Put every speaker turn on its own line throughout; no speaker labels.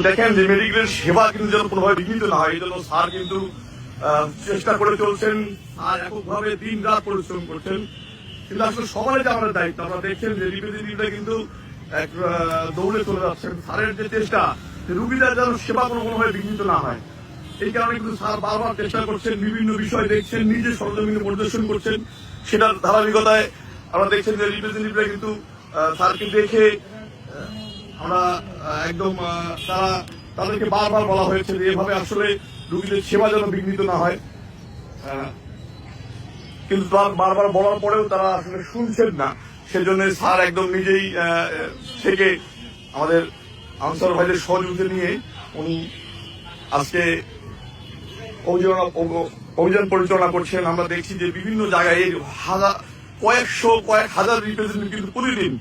দেখেন যে মেডিকেলের সেবা কিন্তু যেন কোনোভাবে বিঘ্নিত না হয়, এই জন্য স্যার কিন্তু চেষ্টা করে চলছেন আর এককভাবে দিন রাত পরিশ্রম করছেন। কিন্তু আসলে সবারই যে আমাদের দায়িত্ব, আপনারা দেখছেন যে রিপ্রেজেন্টেটিভরা কিন্তু দৌড়ে চলে যাচ্ছেন। স্যারের যে চেষ্টা রুগীরা যেন সেবা কোনোভাবে বিঘ্নিত না হয়, এই কারণে কিন্তু স্যার বারবার চেষ্টা করছেন, বিভিন্ন বিষয় দেখছেন, নিজে সরজমিনে পরিদর্শন করছেন। সেটার ধারাবাহিকতায় আমরা দেখছেন যে রিপ্রেজেন্টেটিভরা কিন্তু স্যারকে দেখে আমরা একদম তাদেরকে বারবার বলা হয়েছে যে এভাবে আসলে রুগীদের সেবা যেন বিঘ্নিত না হয়, কিন্তু বারবার বলার পরেও তারা আসলে শুনছেন না। সেজন্য স্যার একদম নিজেই থেকে আমাদের আনসার ভাইদের সহযোগিতা নিয়ে উনি আজকে অভিযান পরিচালনা করছেন। আমরা দেখছি যে বিভিন্ন জায়গায় কয়েক হাজার রিপ্রেজেন্টেটিভ কিন্তু প্রতিদিন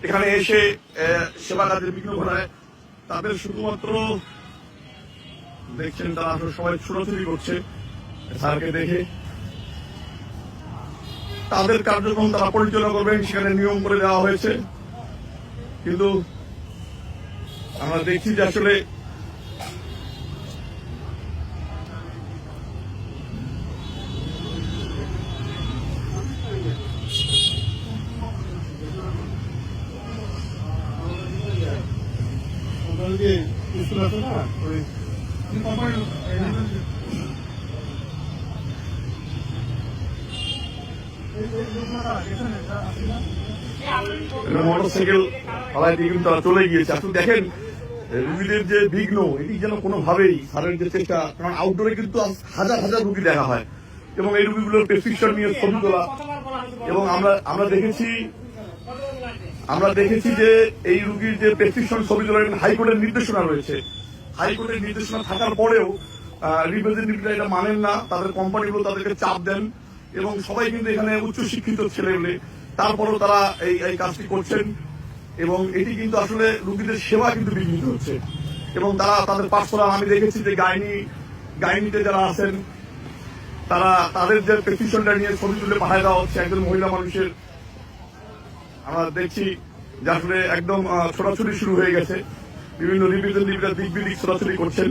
এখানে এসে সেবা কাজে বিঘ্ন ঘটায়। তাদের শুধুমাত্র দেখছেন তারা আসলে সবাই ছোটাছুটি করছে স্যারকে দেখে, তাদের কার্যক্রম তারা পরিচালনা করবেন, সেখানে নিয়ম করে দেওয়া হয়েছে। কিন্তু আমরা দেখছি যে আসলে মোটরসাইকেল পালায় দিয়ে কিন্তু তারা চলে গিয়েছে। আসলে দেখেন রুগীদের যে বিঘ্ন, এটি যেন কোনোভাবেই স্যারের যে চেষ্টা, কারণ আউটডোরে কিন্তু হাজার হাজার রুগী দেখা হয় এবং এই রুগীগুলোর প্রেসক্রিপশন নিয়ে ছবি তোলা, এবং আমরা দেখেছি যে এই রুগীর যে প্রেসক্রিপশন ছবি তোলার হাইকোর্টের নির্দেশনা রয়েছে। হাইকোর্টের নির্দেশনা থাকার পরেও রিপ্রেজেন্টেটিভরা এটা মানেন না, তাদের কোম্পানিগুলো তাদেরকে চাপ দেন, এবং সবাই কিন্তু এখানে উচ্চশিক্ষিত ছেলেগুলি, তারপরেও তারা এই কাজটি করছেন। এবং এটি কিন্তু আসলে রুগীদের সেবা কিন্তু বিঘ্নিত হচ্ছে, এবং তারা তাদের পার্সোনাল, আমি দেখেছি যে গাইনিতে যারা আছেন তারা তাদের যে প্রেসক্রিপশনটা নিয়ে ছবি তুলে পাঠায় দেওয়া হচ্ছে একজন মহিলা মানুষের। আমরা দেখছি যে আসলে একদম ছোটাছুটি শুরু হয়ে গেছে, বিভিন্ন রিপ্রেজেন্টেটিভরা দিক বিদিক ছোটাছুটি করছেন।